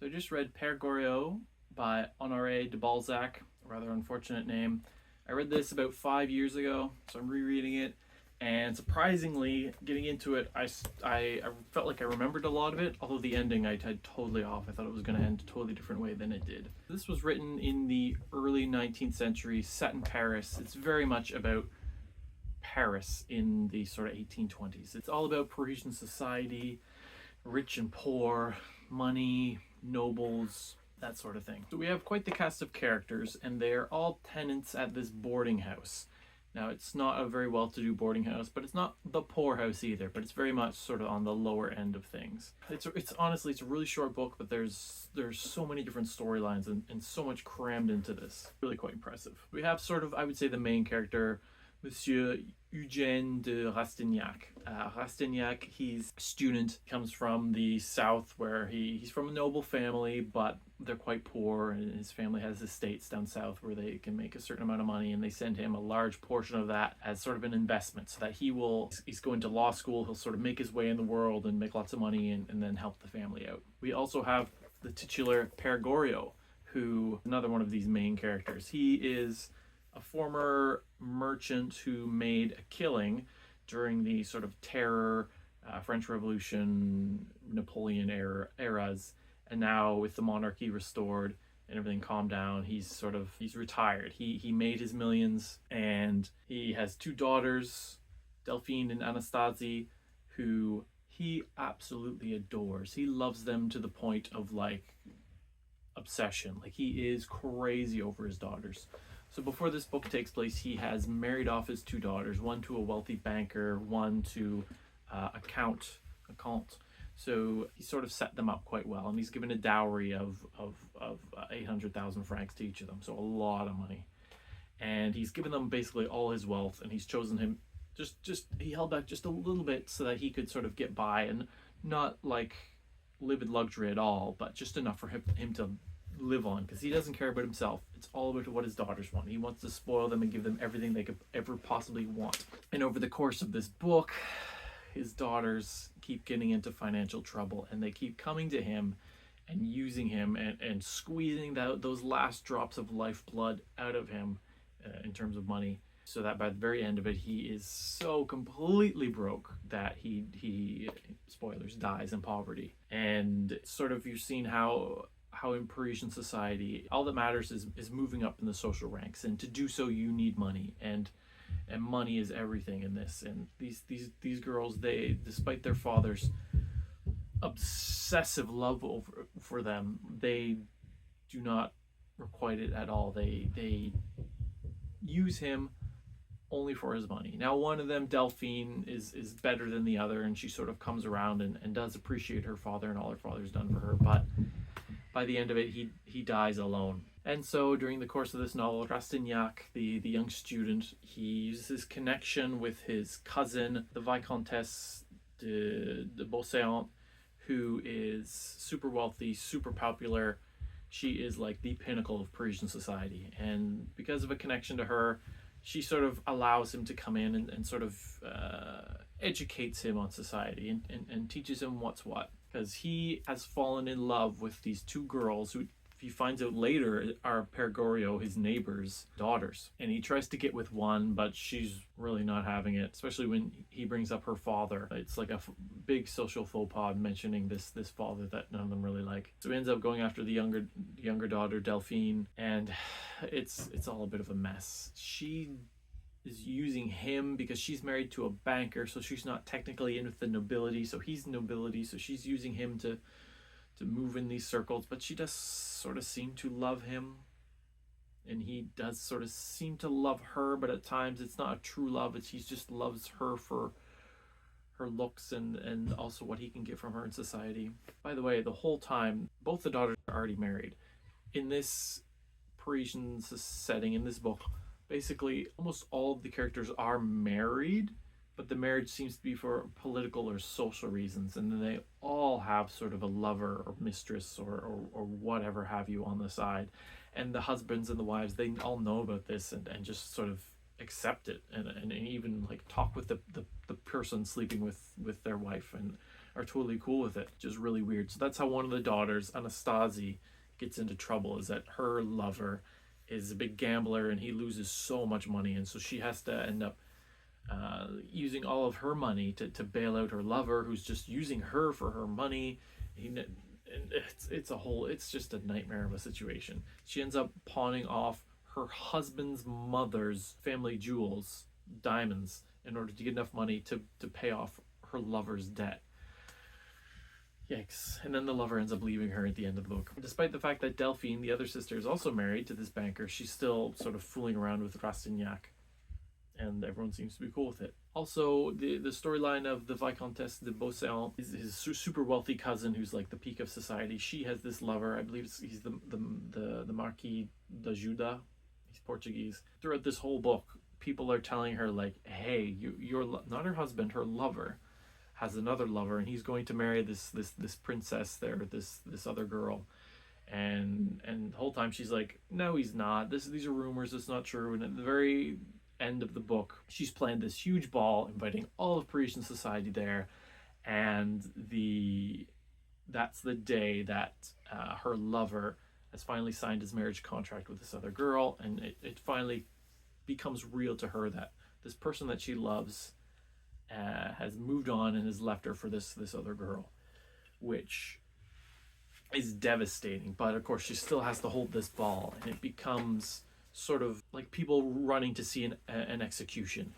So I just read Père Goriot by Honoré de Balzac, a rather unfortunate name. I read this about 5 years ago, so I'm rereading it. And surprisingly, getting into it, I felt like I remembered a lot of it, although the ending I had totally off. I thought it was going to end a totally different way than it did. This was written in the early 19th century, set in Paris. It's very much about Paris in the sort of 1820s. It's all about Parisian society, rich and poor, money, nobles, that sort of thing. So we have quite the cast of characters, and they're all tenants at this boarding house. Now, it's not a very well-to-do boarding house, but it's not the poor house either, but it's very much sort of on the lower end of things. It's honestly, it's a really short book, but there's so many different storylines and so much crammed into this. Really quite impressive. We have sort of, I would say, the main character, Monsieur Eugène de Rastignac. Rastignac, he's a student, comes from the south where he's from a noble family, but they're quite poor, and his family has estates down south where they can make a certain amount of money, and they send him a large portion of that as sort of an investment so that he's going to law school, he'll sort of make his way in the world and make lots of money and then help the family out. We also have the titular Père Goriot, who another one of these main characters. He is a former merchant who made a killing during the sort of terror, French Revolution, Napoleon eras, and now with the monarchy restored and everything calmed down, he's retired. He made his millions, and he has two daughters, Delphine and Anastasie, who he absolutely adores. He loves them to the point of like obsession. Like, he is crazy over his daughters. So before this book takes place, he has married off his two daughters, one to a wealthy banker, one to a count. So he sort of set them up quite well, and he's given a dowry of 800,000 francs to each of them, so a lot of money. And he's given them basically all his wealth, and he's chosen him, he held back just a little bit so that he could sort of get by and not like live in luxury at all, but just enough for him to live on, because he doesn't care about himself. It's all about what his daughters want. He wants to spoil them and give them everything they could ever possibly want. And over the course of this book, his daughters keep getting into financial trouble, and they keep coming to him and using him and squeezing those last drops of lifeblood out of him in terms of money, so that by the very end of it, he is so completely broke that he spoilers, dies in poverty. And sort of, you're seeing how in Parisian society, all that matters is moving up in the social ranks, and to do so you need money, and money is everything in this. And these girls, they, despite their father's obsessive love for them, they do not requite it at all. They use him only for his money. Now, one of them, Delphine, is better than the other, and she sort of comes around and does appreciate her father and all her father's done for her, but by the end of it, he dies alone. And so during the course of this novel, Rastignac, the young student, he uses his connection with his cousin, the Vicontess de Beauseant, who is super wealthy, super popular. She is like the pinnacle of Parisian society. And because of a connection to her, she sort of allows him to come in and sort of educates him on society and teaches him what's what. Because he has fallen in love with these two girls who he finds out later are Père Goriot, his neighbor's daughters. And he tries to get with one, but she's really not having it, especially when he brings up her father. It's like a big social faux pas mentioning this father that none of them really like. So he ends up going after the younger daughter, Delphine, and it's all a bit of a mess. She is using him because she's married to a banker, so she's not technically in with the nobility, so he's nobility, so she's using him to move in these circles, but she does sort of seem to love him, and he does sort of seem to love her, but at times it's not a true love. He just loves her for her looks and also what he can get from her in society. By the way, the whole time, both the daughters are already married. In this Parisian setting, in this book, basically almost all of the characters are married, but the marriage seems to be for political or social reasons, and then they all have sort of a lover or mistress or whatever have you on the side. And the husbands and the wives, they all know about this and just sort of accept it and even like talk with the person sleeping with their wife and are totally cool with it. Just really weird. So that's how one of the daughters, Anastasia, gets into trouble, is that her lover is a big gambler and he loses so much money, and so she has to end up using all of her money to bail out her lover, who's just using her for her money. It's just a nightmare of a situation. She ends up pawning off her husband's mother's family jewels, diamonds, in order to get enough money to pay off her lover's debt. Yikes. And then the lover ends up leaving her at the end of the book. Despite the fact that Delphine, the other sister, is also married to this banker, she's still sort of fooling around with Rastignac, and everyone seems to be cool with it. Also, the storyline of the Vicontess de Beauseant is his super wealthy cousin, who's like the peak of society. She has this lover, I believe he's the Marquis de Juda. He's Portuguese. Throughout this whole book, people are telling her, like, hey, you're not her husband, her lover has another lover, and he's going to marry this princess there, this other girl. And the whole time she's like, no, he's not. These are rumors, it's not true. And at the very end of the book, she's planned this huge ball, inviting all of Parisian society there, and that's the day that her lover has finally signed his marriage contract with this other girl, and it finally becomes real to her that this person that she loves has moved on and has left her for this other girl, which is devastating. But of course she still has to hold this ball, and it becomes sort of like people running to see an execution.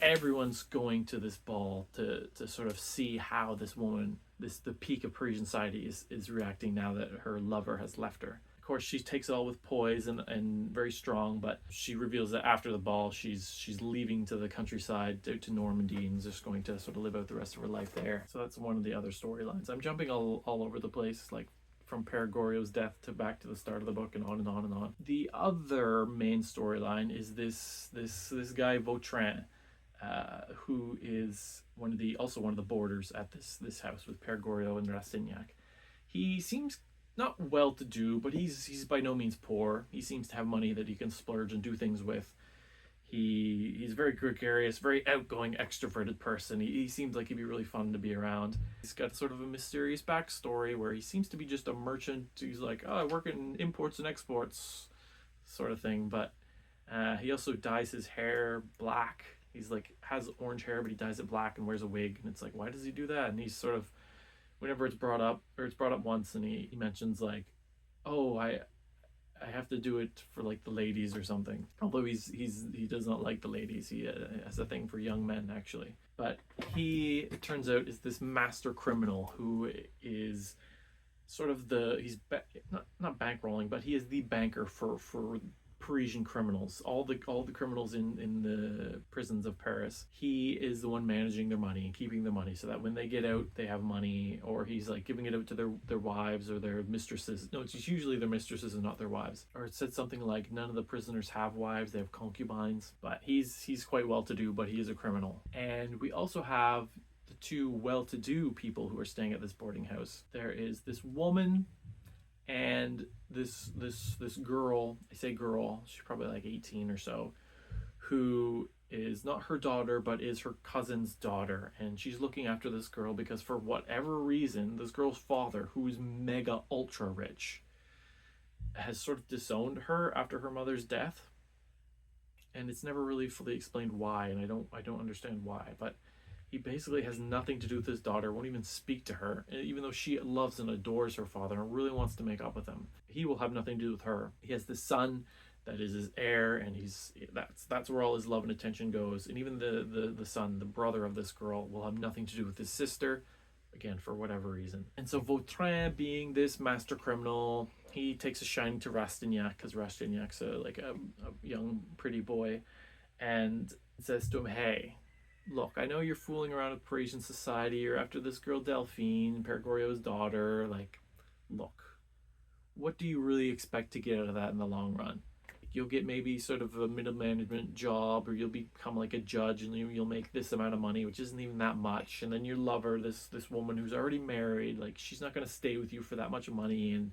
Everyone's going to this ball to sort of see how this woman, the peak of Parisian society, is reacting now that her lover has left her. Of course, she takes it all with poise and very strong, but she reveals that after the ball, she's leaving to the countryside, to Normandy, and is just going to sort of live out the rest of her life there. So that's one of the other storylines. I'm jumping all over the place, like from Père Goriot's death to back to the start of the book, and on and on and on. The other main storyline is this guy Vautrin, who is also one of the boarders at this house with Père Goriot and Rastignac. He seems not well-to-do, but he's by no means poor. He seems to have money that he can splurge and do things with. He's very gregarious, very outgoing, extroverted person. He seems like he'd be really fun to be around. He's got sort of a mysterious backstory where he seems to be just a merchant. He's like, oh, I work in imports and exports sort of thing. But he also dyes his hair black. He's like, has orange hair, but he dyes it black and wears a wig. And it's like, why does he do that? And he's sort of, whenever it's brought up once, and he mentions like, oh, I have to do it for like the ladies or something. Although he does not like the ladies. He has a thing for young men, actually. But he, it turns out, is this master criminal who is sort of not bankrolling, but he is the banker for Parisian criminals, all the criminals in the prisons of Paris. He is the one managing their money and keeping the money so that when they get out, they have money, or he's like giving it out to their wives or their mistresses. No, it's usually their mistresses and not their wives. Or it said something like, none of the prisoners have wives, they have concubines. But he's quite well-to-do, but he is a criminal. And we also have the two well-to-do people who are staying at this boarding house. There is this woman and this girl. I say girl, she's probably like 18 or so, who is not her daughter but is her cousin's daughter, and she's looking after this girl because for whatever reason this girl's father, who is mega ultra rich, has sort of disowned her after her mother's death, and it's never really fully explained why, and I don't understand why. But he basically has nothing to do with his daughter, won't even speak to her, even though she loves and adores her father and really wants to make up with him. He will have nothing to do with her. He has this son that is his heir, and that's where all his love and attention goes. And even the son, the brother of this girl, will have nothing to do with his sister, again, for whatever reason. And so Vautrin, being this master criminal, he takes a shine to Rastignac, because Rastignac's a young, pretty boy, and says to him, hey, look, I know you're fooling around with Parisian society. You're after this girl Delphine, Père Goriot's daughter. Like, look, what do you really expect to get out of that in the long run? You'll get maybe sort of a middle management job, or you'll become like a judge and you'll make this amount of money, which isn't even that much. And then your lover, this woman who's already married, like, she's not going to stay with you for that much money. And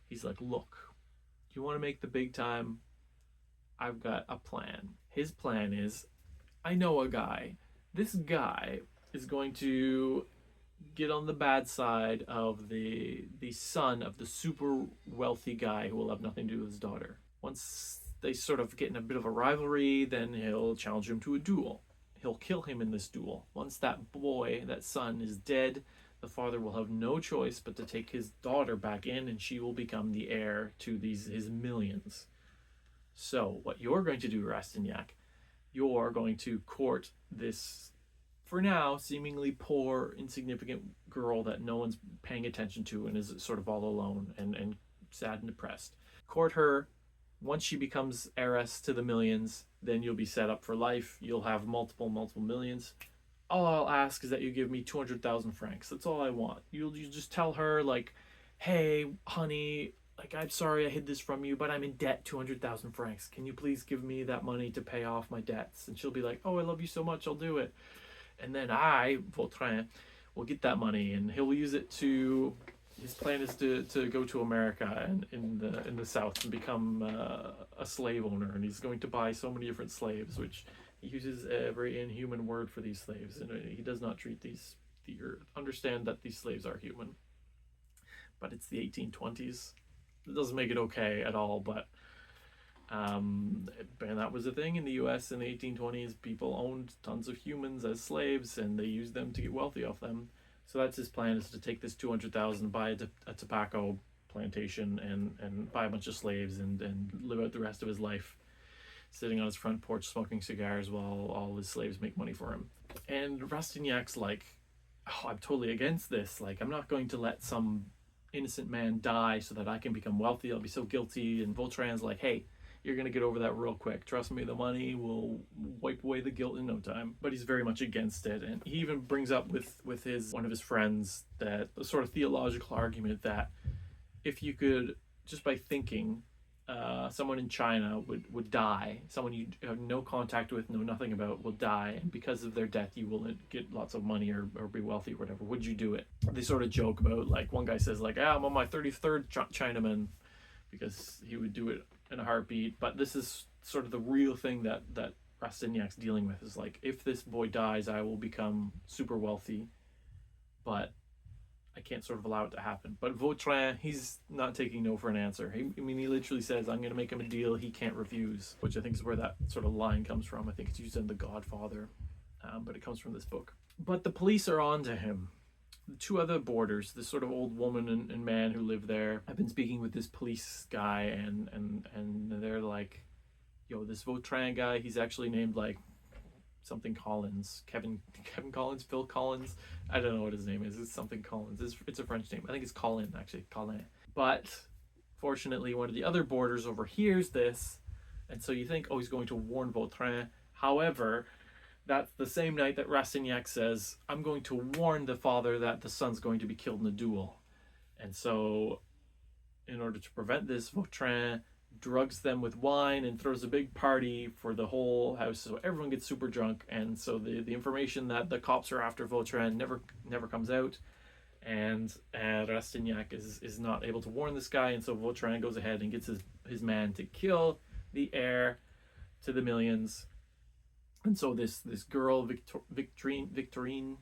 he's like, look, you want to make the big time? I've got a plan. His plan is, I know a guy. This guy is going to get on the bad side of the son of the super wealthy guy who will have nothing to do with his daughter. Once they sort of get in a bit of a rivalry, then he'll challenge him to a duel. He'll kill him in this duel. Once that boy, that son, is dead, the father will have no choice but to take his daughter back in, and she will become the heir to his millions. So what you're going to do, Rastignac, you're going to court this, for now, seemingly poor, insignificant girl that no one's paying attention to and is sort of all alone and sad and depressed. Court her. Once she becomes heiress to the millions, then you'll be set up for life. You'll have multiple millions. All I'll ask is that you give me 200,000 francs. That's all I want. You just tell her, like, hey, honey, like, I'm sorry I hid this from you, but I'm in debt 200,000 francs. Can you please give me that money to pay off my debts? And she'll be like, oh, I love you so much, I'll do it. And then I, Vautrin, will get that money, and he'll use it to... His plan is to go to America and in the South and become a slave owner, and he's going to buy so many different slaves, which he uses a very inhuman word for these slaves, and he does not treat understand that these slaves are human. But it's the 1820s. It doesn't make it okay at all, but and that was a thing in the US in the 1820s. People owned tons of humans as slaves, and they used them to get wealthy off them. So that's his plan, is to take this 200,000, buy a tobacco plantation, and buy a bunch of slaves and live out the rest of his life sitting on his front porch smoking cigars while all his slaves make money for him. And Rastignac's like, oh, I'm totally against this. Like, I'm not going to let some innocent man die so that I can become wealthy. I'll be so guilty. And Vautrin's like, hey, you're going to get over that real quick. Trust me, the money will wipe away the guilt in no time. But he's very much against it. And he even brings up with one of his friends that a sort of theological argument that if you could, just by thinking, someone in China would die, someone you have no contact with, know nothing about, will die, and because of their death you will get lots of money or be wealthy or whatever. Would you do it? They sort of joke about, like, one guy says, like, I'm on my 33rd Chinaman, because he would do it in a heartbeat. But this is sort of the real thing that Rastignac's dealing with, is like, if this boy dies, I will become super wealthy, but I can't sort of allow it to happen. But Vautrin, he's not taking no for an answer. He literally says, I'm going to make him a deal he can't refuse, which I think is where that sort of line comes from. I think it's used in The Godfather, but it comes from this book. But the police are on to him. The two other boarders, this sort of old woman and man who live there, I've been speaking with this police guy, and they're like, yo, this Vautrin guy, he's actually named, like, something Collins, Kevin Collins, Phil Collins. I don't know what his name is. It's something Collins. It's a French name. I think it's Colin, actually, Colin. But fortunately, one of the other boarders overhears this, and so you think, oh, he's going to warn Vautrin. However, that's the same night that Rastignac says, I'm going to warn the father that the son's going to be killed in a duel. And so, in order to prevent this, Vautrin drugs them with wine and throws a big party for the whole house, so everyone gets super drunk. And so the information that the cops are after Vautrin never comes out, and Rastignac is not able to warn this guy, and so Vautrin goes ahead and gets his man to kill the heir to the millions. And so this girl, Victorine,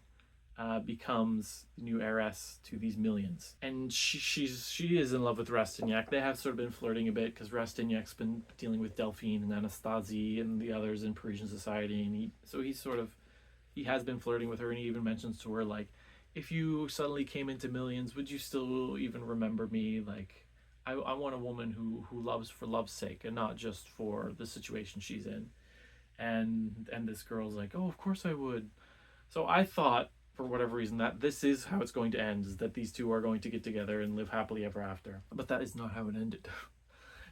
becomes the new heiress to these millions, and she is in love with Rastignac. They have sort of been flirting a bit, because Rastignac's been dealing with Delphine and Anastasie and the others in Parisian society, and he has been flirting with her, and he even mentions to her, like, if you suddenly came into millions, would you still even remember me? Like, I want a woman who loves for love's sake and not just for the situation she's in. And this girl's like, oh, of course I would. So I thought, for whatever reason, that this is how it's going to end, is that these two are going to get together and live happily ever after. But that is not how it ended.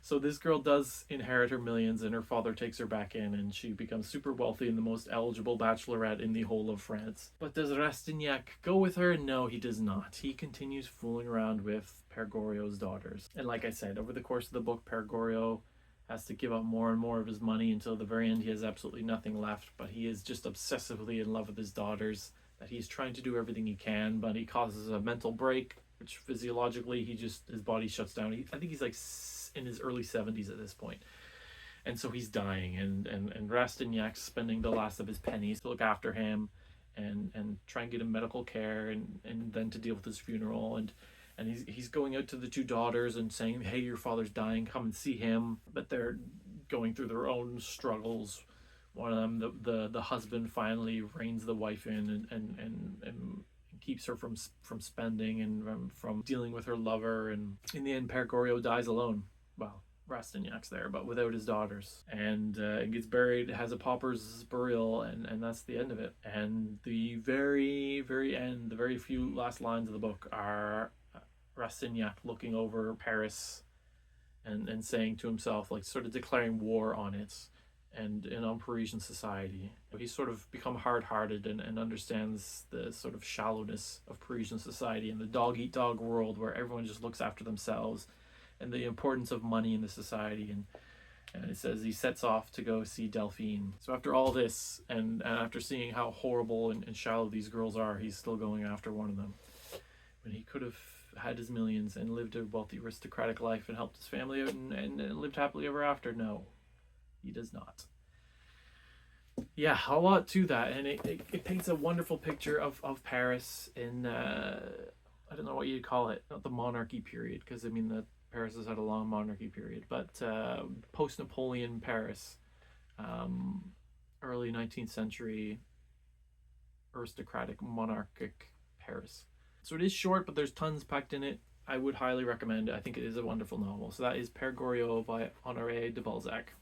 So this girl does inherit her millions, and her father takes her back in, and she becomes super wealthy and the most eligible bachelorette in the whole of France. But does Rastignac go with her? No, he does not. He continues fooling around with Père Goriot's daughters. And like I said, over the course of the book, Père Goriot has to give up more and more of his money until the very end he has absolutely nothing left. But he is just obsessively in love with his daughters, that he's trying to do everything he can, but he causes a mental break, which physiologically his body shuts down. I think he's like in his early 70s at this point. And so he's dying, and Rastignac's spending the last of his pennies to look after him. and try and get him medical care, and then to deal with his funeral, and he's going out to the two daughters and saying, hey, your father's dying, come and see him. But they're going through their own struggles. One of them, the husband, finally reins the wife in and keeps her from spending and from dealing with her lover. And in the end, Père Goriot dies alone. Well, Rastignac's there, but without his daughters, and gets buried, has a pauper's burial, and that's the end of it. And the very, very end, the very few last lines of the book are Rastignac looking over Paris and saying to himself, like, sort of declaring war on it and on Parisian society. He's sort of become hard-hearted and understands the sort of shallowness of Parisian society and the dog-eat-dog world where everyone just looks after themselves, and the importance of money in the society. And it says he sets off to go see Delphine. So after all this, and after seeing how horrible and shallow these girls are, he's still going after one of them. When he could have had his millions and lived a wealthy aristocratic life and helped his family out and lived happily ever after. No, he does not. Yeah, a lot to that, and it paints a wonderful picture of Paris in, I don't know what you'd call it, not the monarchy period, because I mean that Paris has had a long monarchy period, but post-Napoleon Paris, early 19th century aristocratic monarchic Paris. So it is short, but there's tons packed in it. I would highly recommend it. I think it is a wonderful novel. So that is Père Goriot by Honoré de Balzac.